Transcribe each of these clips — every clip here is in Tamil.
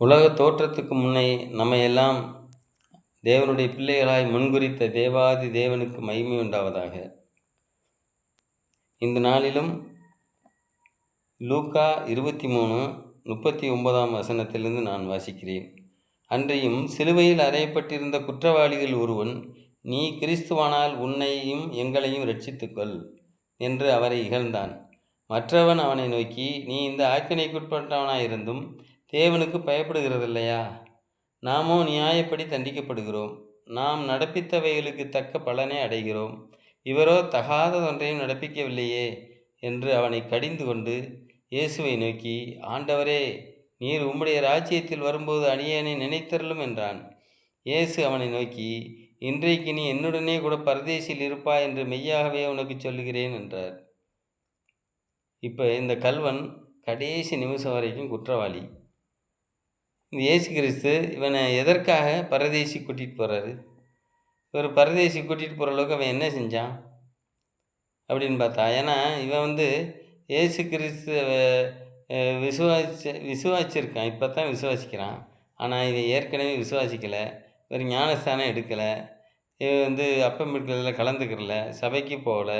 உலக தோற்றத்துக்கு முன்னே நம்மையெல்லாம் தேவனுடைய பிள்ளைகளாய் முன்குறித்த தேவாதி தேவனுக்கு மகிமை உண்டாவதாக. இந்த நாளிலும் லூக்கா 23:39 நான் வாசிக்கிறேன். அன்றையும் சிலுவையில் அறையப்பட்டிருந்த குற்றவாளிகள் ஒருவன், நீ கிறிஸ்துவானால் உன்னையும் எங்களையும் இரட்சித்துக்கொள் என்று அவரை இகழ்ந்தான். மற்றவன் அவனை நோக்கி, நீ இந்த ஆக்கினைக்குட்பட்டவனாயிருந்தும் தேவனுக்கு பயப்படுகிறதில்லையா? நாமோ நியாயப்படி தண்டிக்கப்படுகிறோம். நாம் நடப்பித்தவைகளுக்கு தக்க பலனை அடைகிறோம். இவரோ தகாததொன்றையும் நடப்பிக்கவில்லையே என்று அவனை கடிந்து கொண்டு இயேசுவை நோக்கி, ஆண்டவரே, நீர் உம்முடைய ராஜ்யத்தில் வரும்போது அடியேனை நினைத்தருளும் என்றான். இயேசு அவனை நோக்கி, இன்றைக்கு நீ என்னுடனே கூட பரதேசில் இருப்பாய் என்று மெய்யாகவே உனக்கு சொல்லுகிறேன் என்றார். இப்போ இந்த கல்வன் கடைசி நிமிஷம் வரைக்கும் குற்றவாளி. இயேசு கிறிஸ்து இவனை எதற்காக பரதேசி கூட்டிகிட்டு போகிறாரு? ஒரு பரதேசி கூட்டிகிட்டு போகிற அளவுக்கு அவன் என்ன செஞ்சான் அப்படின்னு பார்த்தா, ஏன்னா இவன் இயேசு கிறிஸ்து விசுவாசிச்சிருக்கான், இப்போ தான் விசுவாசிக்கிறான். ஆனால் இவன் ஏற்கனவே விசுவாசிக்கலை, ஒரு ஞானஸ்தானம் எடுக்கலை, இவன் அப்பம் எடுக்கிறதுல கலந்துக்கிறல, சபைக்கு போகல,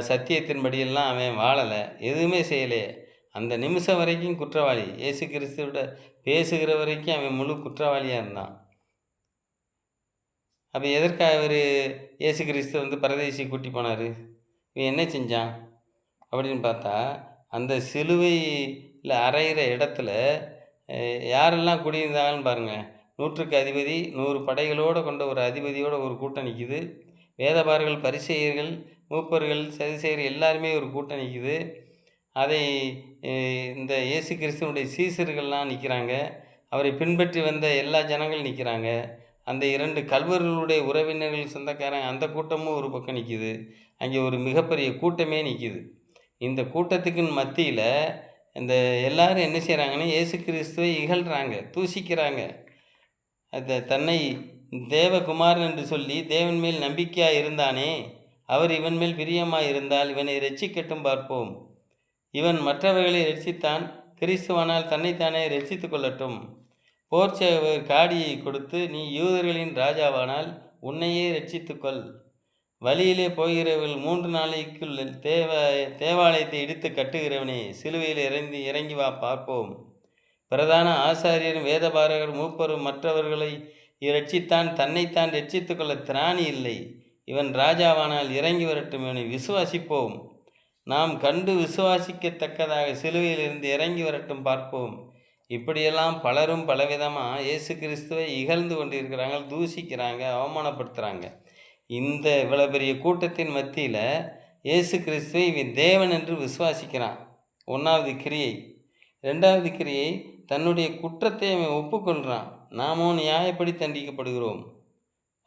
சத்தியத்தின்படியெல்லாம் அவன் வாழலை, எதுவுமே செய்யலையே. அந்த நிமிஷம் வரைக்கும் குற்றவாளி. இயேசு கிறிஸ்துவோட பேசுகிற வரைக்கும் அவன் முழு குற்றவாளியாக இருந்தான். அப்போ எதற்காக அவர் இயேசு கிறிஸ்து பரதேசி கூட்டி போனார்? இவன் என்ன செஞ்சான் அப்படின்னு பார்த்தா, அந்த சிலுவையில் அறையிற இடத்துல யாரெல்லாம் குடியிருந்தாங்கன்னு பாருங்கள். 100க்கு அதிபதி, 100 படைகளோடு கொண்ட ஒரு அதிபதியோட ஒரு கூட்டம் நிற்கிது. வேதபாரர்கள், பரிசேயர்கள், மூப்பர்கள், சதுசேயர்கள் எல்லாருமே ஒரு கூட்டம் நிற்கிது. அதை இந்த இயேசு கிறிஸ்துவனுடைய சீசர்கள்லாம் நிற்கிறாங்க. அவரை பின்பற்றி வந்த எல்லா ஜனங்களும் நிற்கிறாங்க. அந்த 2 கல்வர்களுடைய உறவினர்கள், சொந்தக்காரங்க, அந்த கூட்டமும் ஒரு பக்கம் நிற்கிது. அங்கே ஒரு மிகப்பெரிய கூட்டமே நிற்கிது. இந்த கூட்டத்துக்கு மத்தியில் இந்த எல்லாரும் என்ன செய்கிறாங்கன்னா, இயேசு கிறிஸ்துவை இகழ்கிறாங்க, தூசிக்கிறாங்க. தன்னை தேவகுமாரன் என்று சொல்லி தேவன் மேல் நம்பிக்கையாக இருந்தானே, அவர் இவன் மேல் பிரியமாக இருந்தால் இவனை ரட்சிக்கட்டும் பார்ப்போம். இவன் மற்றவர்களை ரட்சித்தான், கிறிஸ்துவானால் தன்னைத்தானே ரட்சித்து கொள்ளட்டும். போர்ச்சேவர் காடியை கொடுத்து, நீ யூதர்களின் ராஜாவானால் உன்னையே ரட்சித்துக்கொள். வழியிலே போகிறவர்கள் 3 நாளைக்குள் தேவாலயத்தை இடித்து கட்டுகிறவனே, சிலுவையில் இறங்கி வா பார்ப்போம். பிரதான ஆசாரியரும் வேதபாரகர் மூப்பரும் மற்றவர்களை ரட்சித்தான், தன்னைத்தான் ரட்சித்து கொள்ள திராணி இல்லை. இவன் ராஜாவானால் இறங்கி வரட்டும், இவனை விசுவாசிப்போம். நாம் கண்டு விசுவாசிக்கத்தக்கதாக சிலுவையிலிருந்து இறங்கி வரட்டும் பார்ப்போம். இப்படியெல்லாம் பலரும் பலவிதமாக இயேசு கிறிஸ்துவை இகழ்ந்து கொண்டிருக்கிறாங்க, தூசிக்கிறாங்க, அவமானப்படுத்துகிறாங்க. இந்த இவ்வளோ பெரிய கூட்டத்தின் மத்தியில் இயேசு கிறிஸ்துவை இவன் தேவன் என்று விசுவாசிக்கிறான். 1வது கிரியை. 2வது கிரியை, தன்னுடைய குற்றத்தை அவன் ஒப்புக்கொள்கிறான். நாமோ நியாயப்படி தண்டிக்கப்படுகிறோம்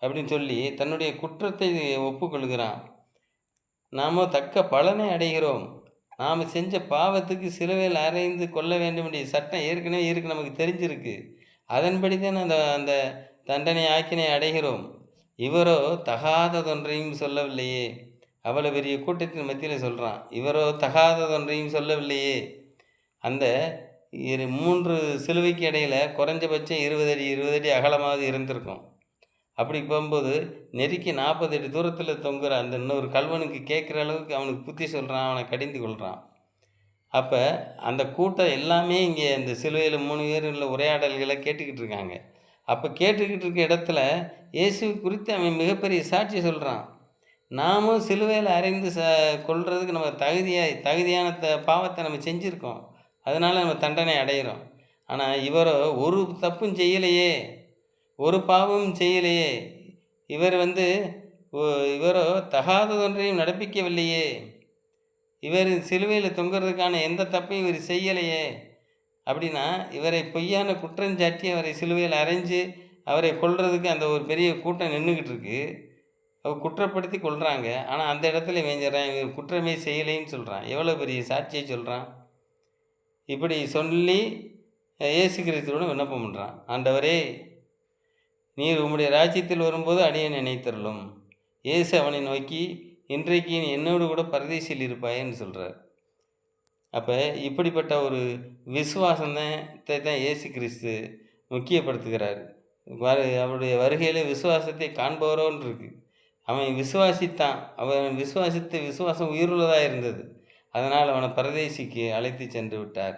அப்படின்னு சொல்லி தன்னுடைய குற்றத்தை ஒப்புக்கொள்கிறான். நாம் தக்க பலனை அடைகிறோம். நாம் செஞ்ச பாவத்துக்கு சிலுவையில் அறைந்து கொள்ள வேண்டும் என்ற சட்டம் ஏற்கனவே நமக்கு தெரிஞ்சிருக்கு. அதன்படி தான் அந்த தண்டனை ஆக்கினை அடைகிறோம். இவரோ தகாததொன்றையும் சொல்லவில்லையே. அவ்வளோ பெரிய கூட்டத்தின் மத்தியில் சொல்கிறான், இவரோ தகாததொன்றையும் சொல்லவில்லையே. அந்த 3 சிலுவைக்கு இடையில் குறைஞ்சபட்சம் 20 அடி அகலமாவது இருந்திருக்கும். அப்படி போகும்போது நெருக்கி 40 அடி தூரத்தில் தொங்குற அந்த இன்னொரு கல்வனுக்கு கேட்குற அளவுக்கு அவனுக்கு புத்தி சொல்கிறான், அவனை கடிந்து கொள்கிறான். அப்போ அந்த கூட்டம் எல்லாமே இங்கே இந்த சிலுவையில் 3 பேர் உள்ள உரையாடல்களை கேட்டுக்கிட்டு இருக்காங்க. அப்போ கேட்டுக்கிட்டு இருக்க இடத்துல இயேசு குறித்து அவன் மிகப்பெரிய சாட்சி சொல்கிறான். நாமும் சிலுவையில் அறைந்து கொள்றதுக்கு நம்ம தகுதியான பாவத்தை நம்ம செஞ்சுருக்கோம், அதனால் நம்ம தண்டனை அடைகிறோம். ஆனால் இவரோ ஒரு தப்பும் செய்யலையே, ஒரு பாவமும் செய்யலையே. இவரோ தகாததொன்றையும் நடப்பிக்கவில்லையே. இவர் சிலுவையில் தொங்குறதுக்கான எந்த தப்பையும் இவர் செய்யலையே. அப்படின்னா இவரை பொய்யான குற்றஞ்சாட்டி அவரை சிலுவையில் அரைஞ்சு அவரை கொல்றதுக்கு அந்த ஒரு பெரிய கூட்டம் நின்றுக்கிட்டு இருக்கு. அவர் குற்றப்படுத்தி கொள்கிறாங்க. ஆனால் அந்த இடத்துல வேஞ்சிடறான், இவர் குற்றமே செய்யலைன்னு சொல்கிறான். எவ்வளோ பெரிய சாட்சியை சொல்கிறான். இப்படி சொல்லி இயேசு கிறிஸ்துவோட விண்ணப்பம் பண்ணுறான். ஆண்டவரே, நீர் உம்முடைய ராஜ்யத்தில் வரும்போது அடியேனை நினைத்தருளும். இயேசு அவனை நோக்கி, இன்றைக்கு நீ என்னோடு கூட பரதேசில் இருப்பாயன்னு சொல்கிறார். அப்போ இப்படிப்பட்ட ஒரு விசுவாசத்தை தான் இயேசு கிறிஸ்து முக்கியப்படுத்துகிறார். அவருடைய வருகையிலே விசுவாசத்தை காண்பவரோன்னு இருக்கு. அவன் விசுவாசித்தான். அவன் விசுவாசித்த விசுவாசம் உயிருள்ளதாக இருந்தது. அதனால் அவனை பரதேசிக்கு அழைத்து சென்று விட்டார்.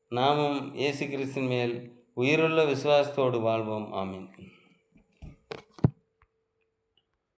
நாமும் இயேசு கிறிஸ்துவின் மேல் உயிருள்ள விசுவாசத்தோடு வாழ்வோம். ஆமீன்.